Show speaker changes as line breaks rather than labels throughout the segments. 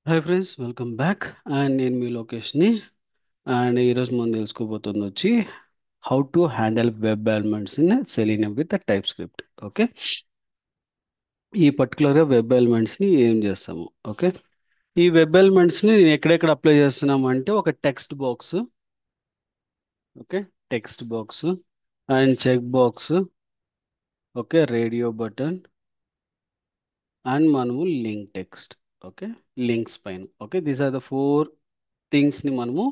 Hi friends, welcome back. And నేను మీ లోకేష్ని. And ఈరోజు మనం తెలుసుకోబోతుంది వచ్చి how to handle web elements in selenium with type script. Okay, ఈ పర్టికులర్గా వెబ్ ఎలిమెంట్స్ని ఏం చేస్తాము. ఓకే, ఈ వెబ్ ఎలిమెంట్స్ని నేను ఎక్కడెక్కడ అప్లై చేస్తున్నాము అంటే ఒక text box. Okay, text box and check box. Okay, radio button and మనము లింక్ టెక్స్ట్. ఓకే, లింక్స్ పైన. Okay, these are the four థింగ్స్ని మనము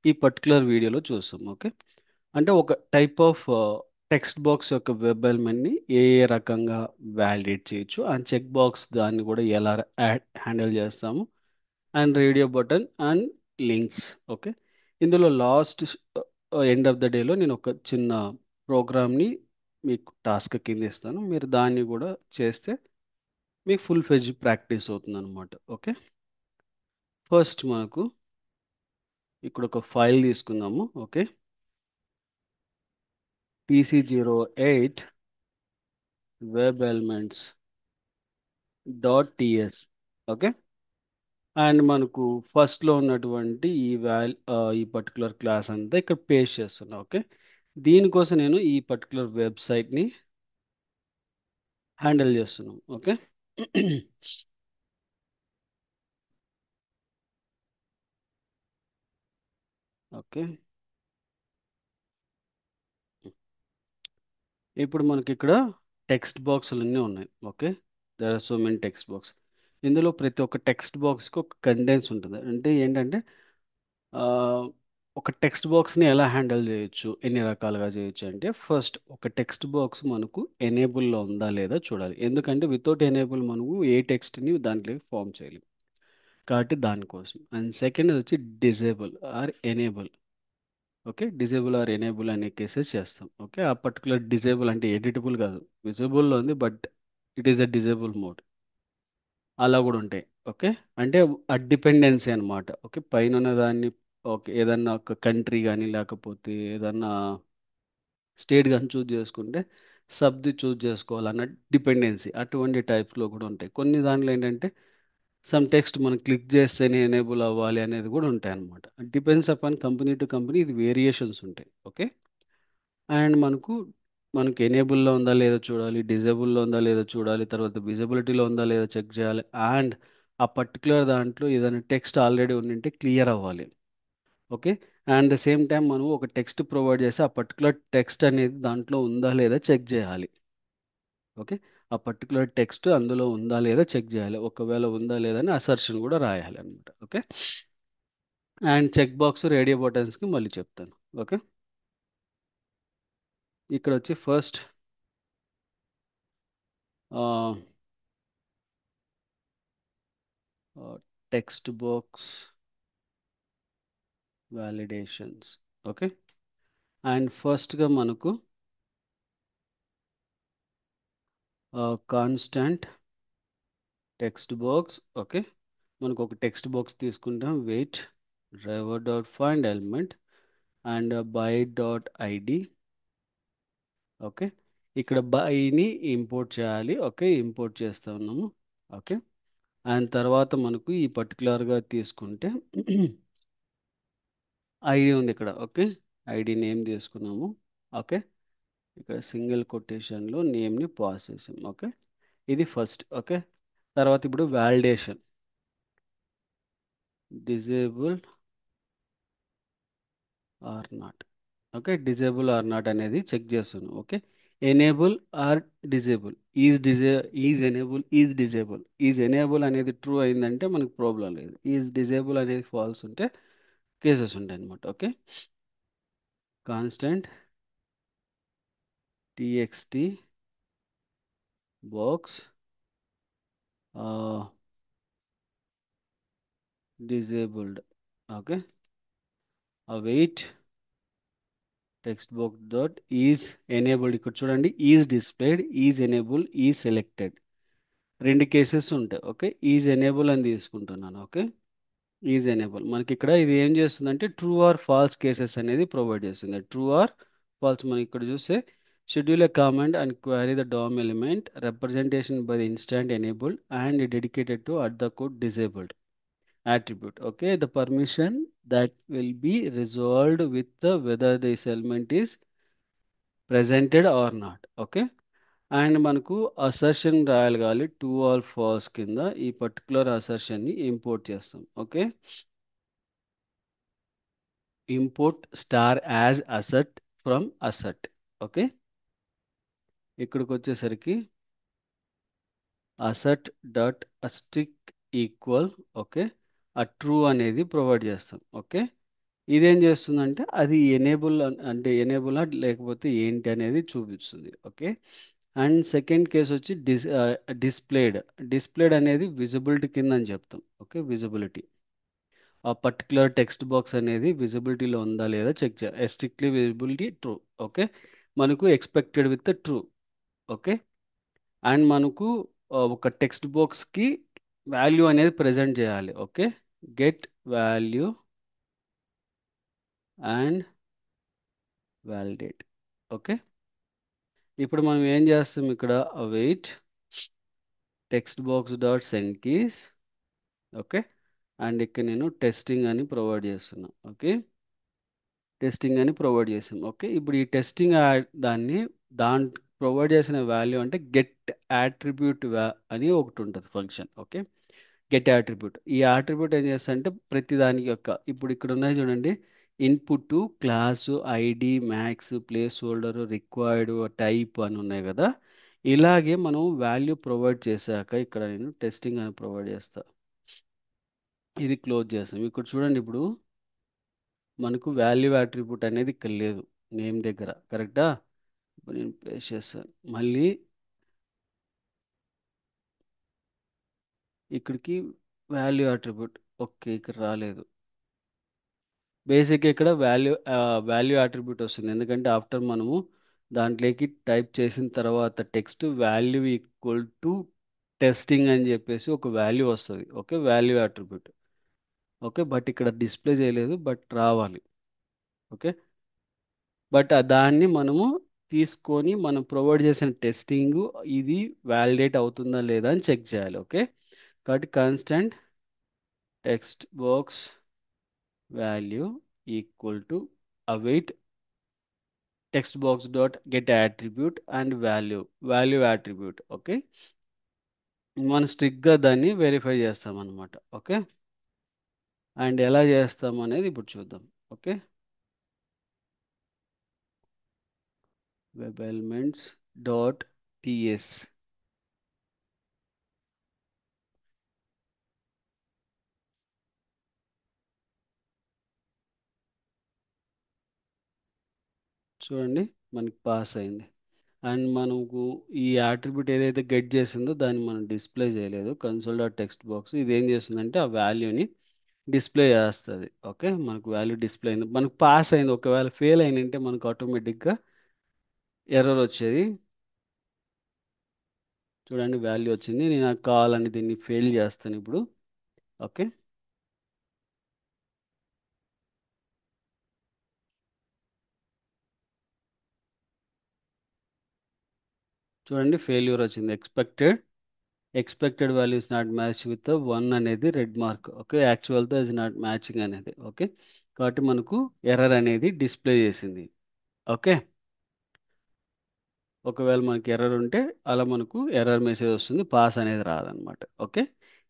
ఈ పర్టికులర్ వీడియోలో చూస్తాం. ఓకే, అంటే ఒక టైప్ ఆఫ్ టెక్స్ట్ బాక్స్ యొక్క వెబ్ ఎలిమెంట్ని ఏ ఏ రకంగా వ్యాలిడేట్ చేయొచ్చు, అండ్ చెక్ బాక్స్ దాన్ని కూడా ఎలా హ్యాండిల్ చేస్తాము, and radio button and links. Okay, ఇందులో లాస్ట్ ఎండ్ ఆఫ్ ద డేలో నేను ఒక చిన్న ప్రోగ్రామ్ని మీకు టాస్క్ కింద ఇస్తాను. మీరు దాన్ని కూడా చేస్తే మీకు ఫుల్ ఫెజ్ ప్రాక్టీస్ అవుతుంది అనమాట. ఓకే, ఫస్ట్ మనకు ఇక్కడ ఒక ఫైల్ తీసుకుందాము. Okay, PC08 web elements .ts. Okay, and మనకు ఫస్ట్లో ఉన్నటువంటి ఈ పర్టికులర్ క్లాస్ అంతా ఇక్కడ పేస్ట్ చేస్తున్నా. ఓకే, దీనికోసం నేను ఈ పర్టికులర్ వెబ్సైట్ని హ్యాండిల్ చేస్తున్నాను. ఓకే, ఓకే, ఇప్పుడు మనకి ఇక్కడ టెక్స్ట్ బాక్సులు అన్నీ ఉన్నాయి. Okay, there are so many text box. ఇందులో ప్రతి ఒక్క టెక్స్ట్ బాక్స్కి ఒక కంటెంట్స్ ఉంటుంది. అంటే ఏంటంటే ఆ, ఒక టెక్స్ట్ బాక్స్ని ఎలా హ్యాండిల్ చేయొచ్చు, ఎన్ని రకాలుగా చేయొచ్చు అంటే ఫస్ట్ ఒక టెక్స్ట్ బాక్స్ మనకు ఎనేబుల్లో ఉందా లేదా చూడాలి. ఎందుకంటే వితౌట్ ఎనేబుల్ మనము ఏ టెక్స్ట్ని దాంట్లోకి ఫామ్ చేయలేం. కాబట్టి దానికోసం. అండ్ సెకండ్ వచ్చి disable or enable. Okay, disable or enable అనే కేసెస్ చేస్తాం. ఓకే, ఆ పర్టికులర్ డిజేబుల్ అంటే ఎడిటబుల్ కాదు, విజిబుల్లో ఉంది but it is a disable mode. అలా కూడా ఉంటాయి. ఓకే, అంటే ఆ డిపెండెన్సీ అనమాట. ఓకే, పైన ఉన్న దాన్ని ఓకే ఏదన్నా ఒక కంట్రీ కానీ లేకపోతే ఏదన్నా స్టేట్ కానీ చూజ్ చేసుకుంటే సబ్ది చూజ్ చేసుకోవాలన్న డిపెండెన్సీ అటువంటి టైప్స్లో కూడా ఉంటాయి. కొన్ని దాంట్లో ఏంటంటే సమ్ టెక్స్ట్ మనం క్లిక్ చేస్తేనే ఎనేబుల్ అవ్వాలి అనేది కూడా ఉంటాయి అనమాట. Depends upon company to company ఇది వేరియేషన్స్ ఉంటాయి. ఓకే, అండ్ మనకు ఎనేబుల్లో ఉందా లేదో చూడాలి, డిజేబుల్లో ఉందా లేదో చూడాలి, తర్వాత విజిబిలిటీలో ఉందా లేదో చెక్ చేయాలి, అండ్ ఆ పర్టికులర్ దాంట్లో ఏదైనా టెక్స్ట్ ఆల్రెడీ ఉండింటే క్లియర్ అవ్వాలి. Okay, and the same time మనం ఒక టెక్స్ట్ ప్రొవైడ్ చేసి ఆ పర్టికులర్ టెక్స్ట్ అనేది దాంట్లో ఉందా లేదా చెక్ చేయాలి. ఓకే, ఆ పర్టికులర్ టెక్స్ట్ అందులో ఉందా లేదా చెక్ చేయాలి. ఒకవేళ ఉందా లేదా అని అసర్షన్ కూడా రాయాలి అనమాట. Okay, and check box radio బటన్స్కి మళ్ళీ చెప్తాను. ఓకే, ఇక్కడ వచ్చి first text box validations. Okay, and ఫస్ట్గా మనకు కాన్స్టాంట్ టెక్స్ట్ బాక్స్. ఓకే, మనకు ఒక టెక్స్ట్ బాక్స్ తీసుకుంటాం. Await driver dot find element and by dot ID. Okay, ఇక్కడ బైని ఇంపోర్ట్ చేయాలి. ఓకే, ఇంపోర్ట్ చేస్తా ఉన్నాము. ఓకే, అండ్ తర్వాత మనకు ఈ పర్టికులర్గా తీసుకుంటే ఐడి ఉంది ఇక్కడ. ఓకే, ఐడి నేమ్ తీసుకున్నాము. ఓకే, ఇక్కడ సింగిల్ కొటేషన్లో నేమ్ని పాస్ చేసాం. ఓకే, ఇది ఫస్ట్. ఓకే, తర్వాత ఇప్పుడు validation disable or not. Okay, disable or not అనేది చెక్ చేస్తున్నాం. Okay, enable or disable. Is enable is disable. Is enable అనేది ట్రూ అయిందంటే మనకు ప్రాబ్లం లేదు. ఈజ్ డిజేబుల్ అనేది ఫాల్స్ ఉంటే కేసెస్ ఉంటాయి అనమాట. Okay, constant TXT box disabled. Okay, wait text box dot is enabled. ఇక్కడ చూడండి, is displayed, is enable, is selected. రెండు కేసెస్ ఉంటాయి. ఓకే, ఈజ్ ఎనేబుల్ అని తీసుకుంటున్నాను. ఓకే, ఈజ్ ఎనేబుల్ మనకి ఇక్కడ ఇది ఏం చేస్తుందంటే ట్రూ ఆర్ ఫాల్స్ కేసెస్ అనేది ప్రొవైడ్ చేస్తుంది. ట్రూ ఆర్ ఫాల్స్ మనకి ఇక్కడ చూస్తే schedule a comment and query the dome element representation by the instant enabled and dedicated to at the code disabled. attribute. Okay, the permission that will be resolved with the whether this element is presented or not. Okay, and మనకు assertion రాయాలి కావాలి true or falls కింద ఈ particular అసర్షన్ని import చేస్తాం. Okay, import star as asset from asset. Okay, ఇక్కడికి వచ్చేసరికి asset dot అస్టిక్ equal, okay, ఆ true అనేది ప్రొవైడ్ చేస్తాం. ఓకే, ఇదేం చేస్తుందంటే అది ఎనేబుల్ అంటే ఎనేబుల్ లేకపోతే ఏంటి అనేది చూపిస్తుంది. ఓకే, అండ్ సెకండ్ కేస్ వచ్చి డిస్ప్లేడ్. డిస్ప్లేడ్ అనేది విజిబిలిటీ కింద అని చెప్తాం. ఓకే, విజిబిలిటీ ఆ పర్టికులర్ టెక్స్ట్ బాక్స్ అనేది విజిబిలిటీలో ఉందా లేదా చెక్ చేయాలి. Strictly visibility true. ఓకే, మనకు expected with true. Okay, and మనకు ఒక టెక్స్ట్ బాక్స్కి వాల్యూ అనేది ప్రజెంట్ చేయాలి. Okay, get value and validate. Okay, ఇప్పుడు మనం ఏం చేస్తాం ఇక్కడ wait text box dot send keys. Okay, and ఇక్కడ నేను టెస్టింగ్ అని ప్రొవైడ్ చేస్తున్నా. ఓకే, టెస్టింగ్ అని ప్రొవైడ్ చేసాం. ఓకే, ఇప్పుడు ఈ టెస్టింగ్ దాన్ని ప్రొవైడ్ చేసిన వాల్యూ అంటే గెట్ యాట్రిబ్యూట్ అని ఒకటి ఉంటుంది ఫంక్షన్. Okay, get attribute. ఈ యాట్రిబ్యూట్ ఏం చేస్తా అంటే ప్రతి దానికి యొక్క ఇప్పుడు ఇక్కడ ఉన్నాయి చూడండి, input class ID max place holder required type అని ఉన్నాయి కదా. ఇలాగే మనం వాల్యూ ప్రొవైడ్ చేశాక ఇక్కడ నేను టెస్టింగ్ అని ప్రొవైడ్ చేస్తా. ఇది క్లోజ్ చేస్తాం. ఇక్కడ చూడండి, ఇప్పుడు మనకు వాల్యూ యాట్రిబ్యూట్ అనేది ఇక్కడ లేదు నేమ్ దగ్గర. కరెక్టా? ఇప్పుడు నేను పేస్ట్ చేస్తాను మళ్ళీ ఇక్కడికి వాల్యూ యాట్రిబ్యూట్. ఓకే, ఇక్కడ రాలేదు. బేసిక్గా ఇక్కడ వాల్యూ యాట్రిబ్యూట్ వస్తుంది ఎందుకంటే ఆఫ్టర్ మనము దాంట్లోకి టైప్ చేసిన తర్వాత text value equal to testing అని చెప్పేసి ఒక వాల్యూ వస్తుంది. Okay, value attribute. Okay, but ఇక్కడ డిస్ప్లే చేయలేదు, బట్ రావాలి. ఓకే, బట్ దాన్ని మనము తీసుకొని మనం ప్రొవైడ్ చేసిన టెస్టింగ్ ఇది వ్యాలిడేట్ అవుతుందా లేదా అని చెక్ చేయాలి. ఓకే, కాబట్టి constant text box value equal to await text box dot get attribute and value attribute. Okay, మనం స్ట్రిక్ట్గా దాన్ని వెరిఫై చేస్తాం అనమాట. ఓకే, అండ్ ఎలా చేస్తాం అనేది ఇప్పుడు చూద్దాం. Okay, web elements dot TS. చూడండి, మనకి పాస్ అయింది. అండ్ మనకు ఈ యాట్రిబ్యూట్ ఏదైతే గెట్ చేసిందో దాన్ని మనం డిస్ప్లే చేయలేదు. కన్సోల్ డాట్ టెక్స్ట్ బాక్స్ ఇది ఏం చేస్తుందంటే ఆ వాల్యూని డిస్ప్లే చేస్తుంది. ఓకే, మనకు వాల్యూ డిస్ప్లే అయింది, మనకు పాస్ అయింది. ఒకవేళ ఫెయిల్ అయిందంటే మనకు ఆటోమేటిక్గా ఎర్రర్ వచ్చేది. చూడండి, వాల్యూ వచ్చింది. నేను నాకు కావాలని దీన్ని ఫెయిల్ చేస్తాను ఇప్పుడు. ఓకే, చూడండి ఫెయిల్యూర్ వచ్చింది. Expected value is not match with 1 అనేది రెడ్ మార్క్. ఓకే, యాక్చువల్తో ఇస్ నాట్ మ్యాచింగ్ అనేది. ఓకే, కాబట్టి మనకు ఎర్రర్ అనేది డిస్ప్లే చేసింది. ఓకే, ఒకవేళ మనకి ఎర్రర్ ఉంటే అలా మనకు ఎర్రర్ మెసేజ్ వస్తుంది, పాస్ అనేది రాదనమాట. ఓకే,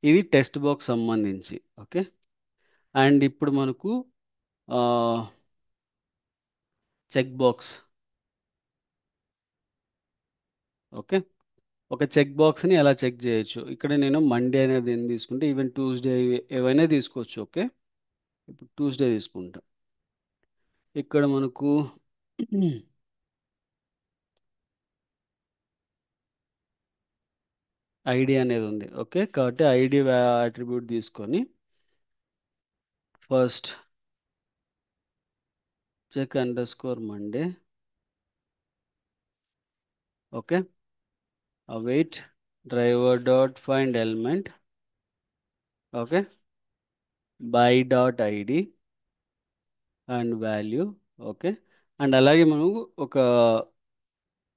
ఇది టెక్స్ట్ బాక్స్ సంబంధించి. ఓకే, అండ్ ఇప్పుడు మనకు చెక్ బాక్స్. ఓకే, ఒక చెక్ బాక్స్ని ఎలా చెక్ చేయొచ్చు, ఇక్కడ నేను మండే అనేది ఏం తీసుకుంటే ఈవెన్ ట్యూస్డే ఏవైనా తీసుకోవచ్చు. ఓకే, ఇప్పుడు ట్యూస్డే తీసుకుంటా. ఇక్కడ మనకు ఐడి అనేది ఉంది. ఓకే, కాబట్టి ఐడి అట్రిబ్యూట్ తీసుకొని first check underscore Monday. Okay, await driver dot find element. Okay, by dot id అండ్ వాల్యూ. ఓకే, అండ్ అలాగే మనం ఒక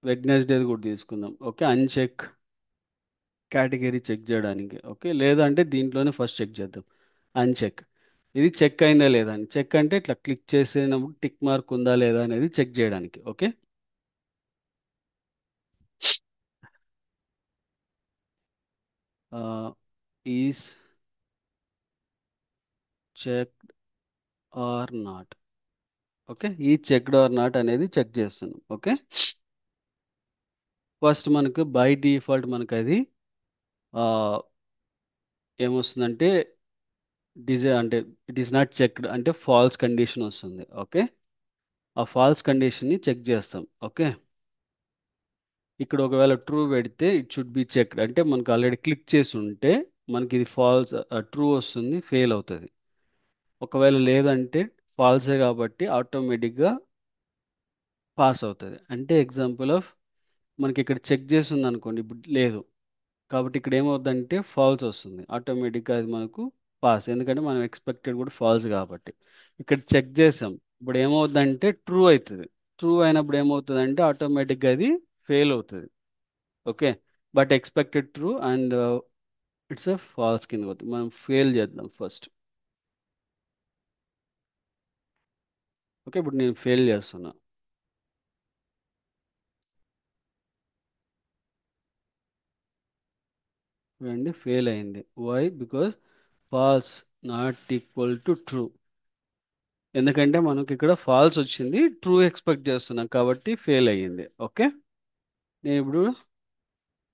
వెడ్నెస్డే కూడా తీసుకుందాం. ఓకే, అన్చెక్ కేటగిరీ చెక్ చేయడానికి. ఓకే, లేదంటే దీంట్లోనే ఫస్ట్ చెక్ చేద్దాం. అన్చెక్. ఇది చెక్ అయిందా లేదా అని. చెక్ అంటే ఇట్లా క్లిక్ చేసినప్పుడు టిక్ మార్క్ ఉందా లేదా అనేది చెక్ చేయడానికి. Okay. Is checked or not. Okay, ఈ చెక్డ్ ఆర్ నాట్ అనేది చెక్ చేస్తున్నాం. ఓకే. ఫస్ట్ మనకు బై డిఫాల్ట్ మనకు అది ఆ, ఏమొస్తుందంటే అంటే ఇట్ ఈస్ నాట్ చెక్డ్ అంటే ఫాల్స్ కండిషన్ వస్తుంది. ఓకే, ఆ ఫాల్స్ కండిషన్ని చెక్ చేస్తాం. ఓకే, ఇక్కడ ఒకవేళ ట్రూ పెడితే ఇట్ షుడ్ బి చెక్డ్ అంటే మనకు ఆల్రెడీ క్లిక్ చేసి ఉంటే మనకి ఇది ఫాల్స్ ట్రూ వస్తుంది, ఫెయిల్ అవుతుంది. ఒకవేళ లేదంటే ఫాల్సే కాబట్టి ఆటోమేటిక్గా పాస్ అవుతుంది. అంటే ఎగ్జాంపుల్ ఆఫ్ మనకి ఇక్కడ చెక్ చేసి ఉంది అనుకోండి, ఇప్పుడు లేదు కాబట్టి ఇక్కడ ఏమవుతుందంటే ఫాల్స్ వస్తుంది. ఆటోమేటిక్గా అది మనకు పాస్, ఎందుకంటే మనం ఎక్స్పెక్టెడ్ కూడా ఫాల్స్ కాబట్టి. ఇక్కడ చెక్ చేసాం, ఇప్పుడు ఏమవుతుందంటే ట్రూ అవుతుంది. ట్రూ అయినప్పుడు ఏమవుతుందంటే ఆటోమేటిక్గా అది ఫెయిల్ అవుతుంది. Okay, but expected true and it's a false కింద పోతుంది. మనం ఫెయిల్ చేద్దాం ఫస్ట్. ఓకే, ఇప్పుడు నేను ఫెయిల్ చేస్తున్నా. చూడండి ఫెయిల్ అయింది. Why? Because false not equal to true. ఎందుకంటే మనకి ఇక్కడ ఫాల్స్ వచ్చింది, ట్రూ ఎక్స్పెక్ట్ చేస్తున్నాం కాబట్టి ఫెయిల్ అయ్యింది. ఓకే, నేను ఇప్పుడు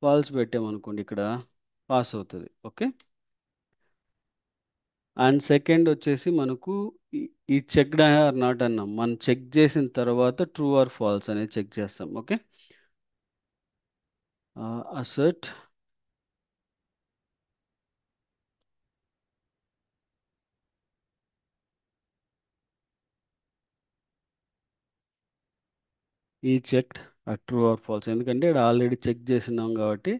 ఫాల్స్ పెట్టామనుకోండి, ఇక్కడ పాస్ అవుతుంది. ఓకే, అండ్ సెకండ్ వచ్చేసి మనకు ఈ ఈ చెక్డ్ ఆర్ నాట్ అన్నాం. మనం చెక్ చేసిన తర్వాత ట్రూ ఆర్ ఫాల్స్ అనేది చెక్ చేస్తాం. ఓకే, అసర్ట్ ఈ చెక్డ్ ట్రూ ఆర్ ఫాల్స్, ఎందుకంటే ఇక్కడ ఆల్రెడీ చెక్ చేసినాం కాబట్టి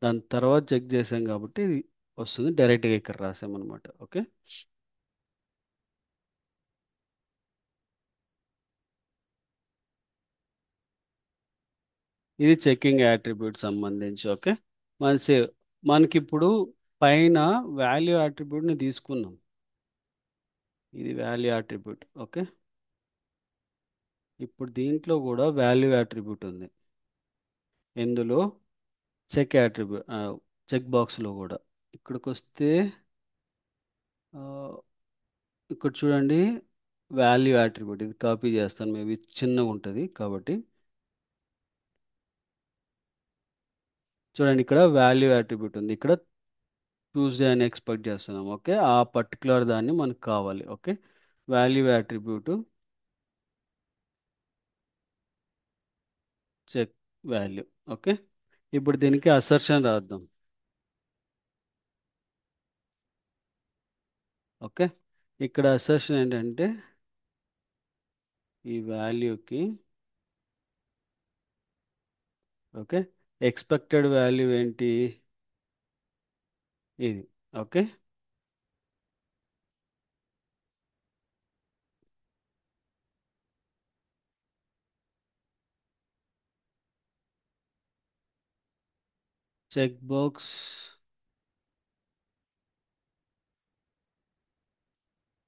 దాని తర్వాత చెక్ చేసాం కాబట్టి ఇది వస్తుంది, డైరెక్ట్గా ఇక్కడ రాసామన్నమాట. ఓకే, ఇది చెకింగ్ యాట్రిబ్యూట్ సంబంధించి. ఓకే, మన సేవ్. మనకి ఇప్పుడు పైన వాల్యూ యాట్రిబ్యూట్ని తీసుకున్నాం, ఇది వాల్యూ యాట్రిబ్యూట్. ఓకే, ఇప్పుడు దీంట్లో కూడా వాల్యూ యాట్రిబ్యూట్ ఉంది. ఇందులో చెక్ యాట్రిబ్యూట్, చెక్ బాక్స్లో కూడా ఇక్కడికి వస్తే ఆ, ఇక్కడ చూడండి వాల్యూ యాట్రిబ్యూట్, ఇది కాపీ చేస్తాను, మేబీ చిన్నగా ఉంటుంది కాబట్టి. చూడండి ఇక్కడ వాల్యూ యాట్రిబ్యూట్ ఉంది, ఇక్కడ ట్యూస్డే అని ఎక్స్పెక్ట్ చేస్తున్నాం. ఓకే, ఆ పర్టికులర్ దాన్ని మనకు కావాలి. Okay, value attribute check value. Okay, ఇప్పుడు దీనికి అసర్షన్ రాద్దాం. ఓకే, ఇక్కడ అసర్షన్ ఏంటంటే ఈ వాల్యూకి ఓకే ఎక్స్పెక్టెడ్ వాల్యూ ఏంటి, ఇది. Okay, check box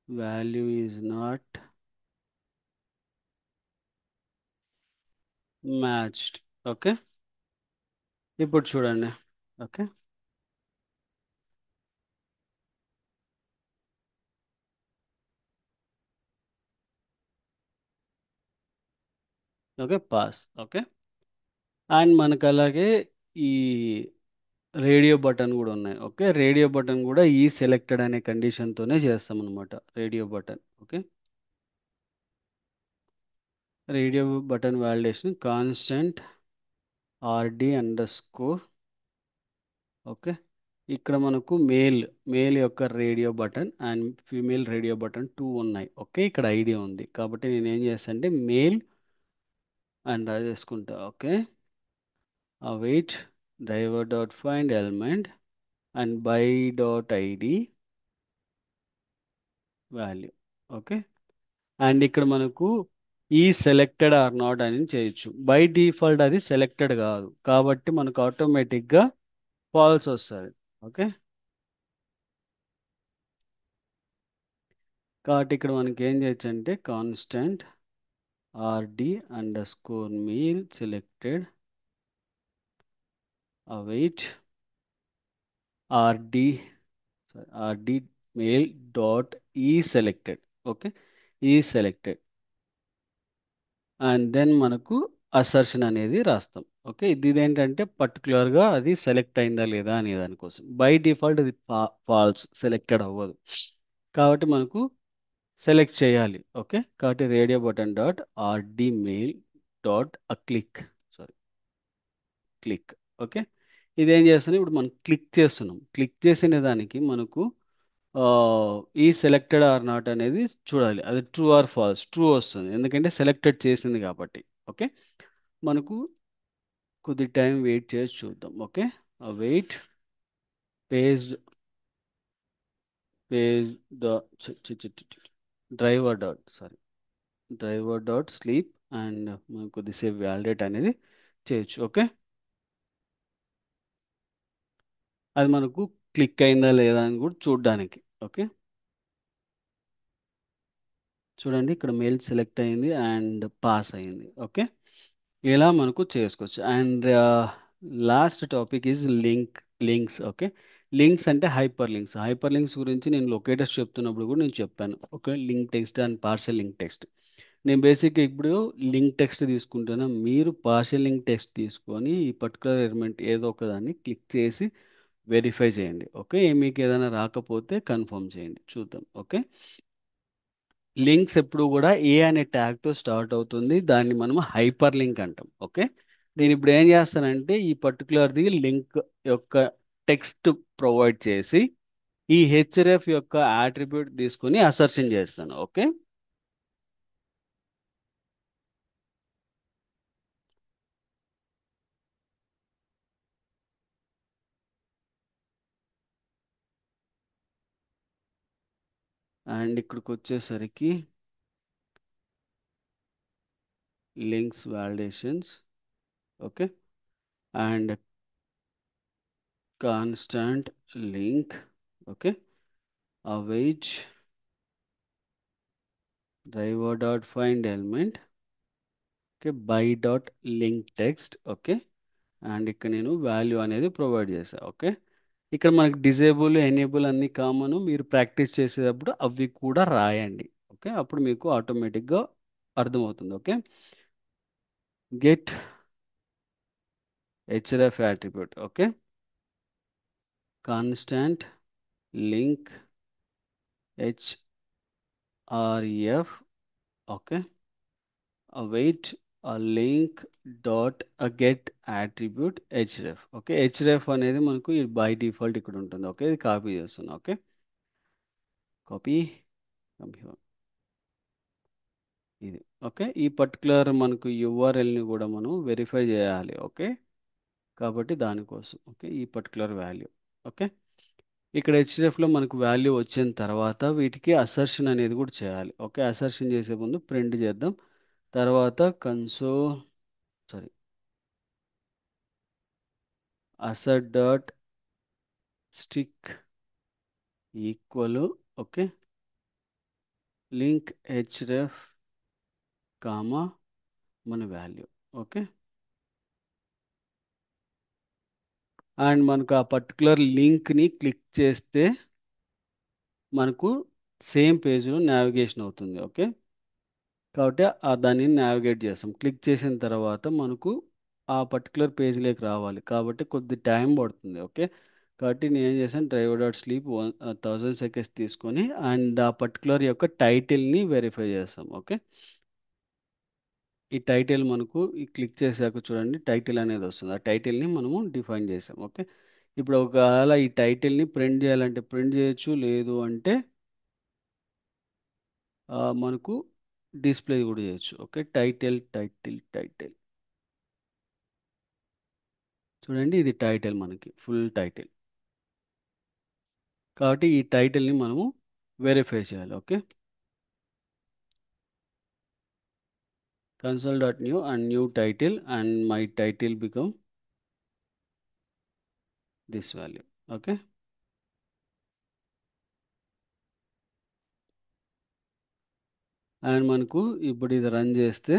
value is not matched. Okay, ఇప్పుడు చూడండి. Okay, okay pass. Okay, and మనకు అలాగే ఈ రేడియో బటన్ కూడా ఉన్నాయి. ఓకే, రేడియో బటన్ కూడా ఈ సెలెక్టెడ్ అనే కండిషన్తోనే చేస్తాం అనమాట. Radio button. Okay, radio button validation constant RD underscore. Okay, ఇక్కడ మనకు మేల్ యొక్క radio button and female radio button two ఉన్నాయి. ఓకే, ఇక్కడ ఐడియా ఉంది కాబట్టి నేను ఏం చేస్తాను అంటే మేల్ అండ్ డ్రా చేసుకుంటా. Okay, wait driver dot find element and by dot ID value. Okay, and ఇక్కడ మనకు ఈ సెలెక్టెడ్ ఆర్ నాట్ అని చేయొచ్చు. బై డిఫాల్ట్ అది సెలెక్టెడ్ కాదు కాబట్టి మనకు ఆటోమేటిక్గా ఫాల్స్ వస్తుంది. ఓకే, కాబట్టి ఇక్కడ మనకి ఏం చేయొచ్చు అంటే constant RD under score meal selected await RD RD mail dot ఈ సెలెక్టెడ్. ఓకే, ఈ సెలెక్టెడ్ అండ్ దెన్ మనకు అసర్షన్ అనేది రాస్తాం. ఓకే, ఇది ఏంటంటే పర్టికులర్గా అది సెలెక్ట్ అయిందా లేదా అనే దానికోసం. బై డిఫాల్ట్ ఇది ఫాల్స్ సెలెక్టెడ్ అవ్వదు, కాబట్టి మనకు సెలెక్ట్ చేయాలి. ఓకే, కాబట్టి radio button dot RD mail dot click, sorry click. Okay, ఇదేం చేస్తున్నాం ఇప్పుడు మనం క్లిక్ చేస్తున్నాం. క్లిక్ చేసిన దానికి మనకు ఆ, ఈ సెలెక్టెడ్ ఆర్ నాట్ అనేది చూడాలి. అది ట్రూ ఆర్ ఫాల్స్. ట్రూ వస్తుంది ఎందుకంటే సెలెక్టెడ్ చేసింది కాబట్టి. ఓకే, మనకు కొద్ది టైం వెయిట్ చేసి చూద్దాం. Okay, wait page page driver dot sorry driver dot sleep and మనం కొద్దిసేపు వ్యాలిడేట్ అనేది చేయొచ్చు. ఓకే, అది మనకు క్లిక్ అయిందా లేదా అని కూడా చూడడానికి. ఓకే, చూడండి ఇక్కడ మెయిల్ సెలెక్ట్ అయింది అండ్ పాస్ అయింది. ఓకే, ఇలా మనకు చేసుకోవచ్చు. And last topic is links. Okay, links అంటే హైపర్ లింక్స్. హైపర్ లింక్స్ గురించి నేను లొకేటర్స్ చెప్తున్నప్పుడు కూడా నేను చెప్పాను. Okay, link text and partial link text. నేను బేసిక్గా ఇప్పుడు లింక్ టెక్స్ట్ తీసుకుంటున్నా, మీరు పార్షల్ లింక్ టెక్స్ట్ తీసుకొని ఈ పర్టికులర్ ఎలిమెంట్ ఏదో ఒక దాన్ని క్లిక్ చేసి వెరిఫై చేయండి. ఓకే, మీకు ఏదైనా రాకపోతే కన్ఫర్మ్ చేయండి, చూద్దాం. ఓకే, లింక్స్ ఎప్పుడు కూడా ఏ అనే ట్యాగ్తో స్టార్ట్ అవుతుంది, దాన్ని మనం హైపర్ లింక్ అంటాం. ఓకే, నేను ఇప్పుడు ఏం చేస్తానంటే ఈ పర్టికులర్ది లింక్ యొక్క టెక్స్ట్ ప్రొవైడ్ చేసి ఈ హెచ్ఎఫ్ యొక్క యాట్రిబ్యూట్ తీసుకొని అసర్షన్ చేస్తాను. ఓకే, అండ్ ఇక్కడికి వచ్చేసరికి links validations. Okay, and constant link. Okay, await driver dot find element. Okay, by dot link text. Okay, and ఇక్కడ నేను వాల్యూ అనేది ప్రొవైడ్ చేశాను. ఓకే, ఇక్కడ మనకి డిజేబుల్ ఎనేబుల్ అన్ని కామన్, మీరు ప్రాక్టీస్ చేసేటప్పుడు అవి కూడా రాయండి. ఓకే, అప్పుడు మీకు ఆటోమేటిక్గా అర్థమవుతుంది. Okay, get HF attribute. Okay, constant link HRF. Okay, await a link dot a get attribute href. Okay, href అనేది మనకు బై డిఫాల్ట్ ఇక్కడ ఉంటుంది. ఓకే, ఇది కాపీ చేస్తున్నా. ఓకే, కాపీ ఇది. ఓకే, ఈ పర్టికులర్ మనకు యూఆర్ఎల్ని కూడా మనం వెరిఫై చేయాలి. ఓకే, కాబట్టి దానికోసం. ఓకే, ఈ పర్టికులర్ వాల్యూ. ఓకే, ఇక్కడ హెచ్డిఎఫ్లో మనకు వాల్యూ వచ్చిన తర్వాత వీటికి అసర్షన్ అనేది కూడా చేయాలి. ఓకే, అసర్షన్ చేసే ముందు ప్రింట్ చేద్దాం. తర్వాత sorry assert dot strict equal. Okay, link href comma మన వాల్యూ. ఓకే, అండ్ మనకు ఆ పర్టికులర్ లింక్ని క్లిక్ చేస్తే మనకు సేమ్ పేజ్లో నావిగేషన్ అవుతుంది. ఓకే, కాబట్టి దాన్ని నావిగేట్ చేస్తాం. క్లిక్ చేసిన తర్వాత మనకు ఆ పర్టికులర్ పేజ్లోకి రావాలి, కాబట్టి కొద్ది టైం పడుతుంది. ఓకే, కాబట్టి నేను ఏం చేశాను, డ్రైవర్ డాట్ స్లీప్ 1000 సెకండ్స్ తీసుకొని అండ్ ఆ పర్టికులర్ యొక్క టైటిల్ని వెరిఫై చేస్తాం. ఓకే, ఈ టైటిల్ మనకు ఈ క్లిక్ చేశాక చూడండి టైటిల్ అనేది వస్తుంది. ఆ టైటిల్ని మనము డిఫైన్ చేసాం. ఓకే, ఇప్పుడు ఒకవేళ ఈ టైటిల్ని ప్రింట్ చేయాలంటే ప్రింట్ చేయొచ్చు, లేదు అంటే మనకు డిస్ప్లే కూడా చేయొచ్చు. ఓకే, టైటిల్ చూడండి, ఇది టైటిల్ మనకి ఫుల్ టైటిల్. కాబట్టి ఈ టైటిల్ని మనము వెరిఫై చేయాలి. Okay, console.new and new title and my title become this value. Okay, and మనకు ఇప్పుడు ఇది రన్ చేస్తే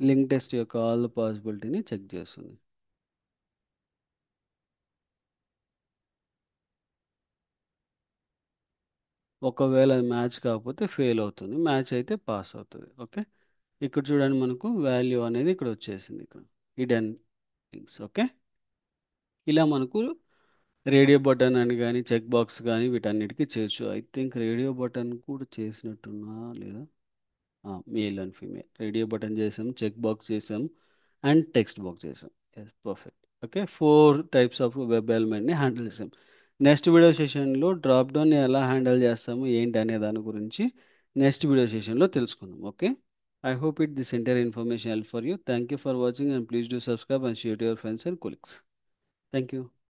లింక్ టెస్ట్ యొక్క ఆల్ పాసిబిలిటీని చెక్ చేస్తుంది. ఒకవేళ అది మ్యాచ్ కాకపోతే ఫెయిల్ అవుతుంది, మ్యాచ్ అయితే పాస్ అవుతుంది. ఓకే, ఇక్కడ చూడండి మనకు వాల్యూ అనేది ఇక్కడ వచ్చేసింది, ఇక్కడ హిడెన్ థింగ్స్. ఓకే, ఇలా మనకు రేడియో బటన్ అని కానీ చెక్ బాక్స్ కానీ వీటన్నిటికీ చేయొచ్చు. ఐ థింక్ రేడియో బటన్ కూడా చేసినట్టున్నా లేదా, male and female radio button చేసాం, చెక్ బాక్స్ చేసాం, అండ్ టెక్స్ట్ బాక్స్ చేసాం. Yes, perfect. Okay, 4 types of web ఎలిమెంట్ని హ్యాండిల్ చేసాం. నెక్స్ట్ వీడియో సెషన్లో డ్రాప్ డౌన్ ఎలా హ్యాండిల్ చేస్తాము ఏంటి అనే దాని గురించి నెక్స్ట్ వీడియో సెషన్లో తెలుసుకుందాం. Okay, I hope it this entire information helped for you. Thank you for watching and please do subscribe and share to your friends and colleagues. Thank you.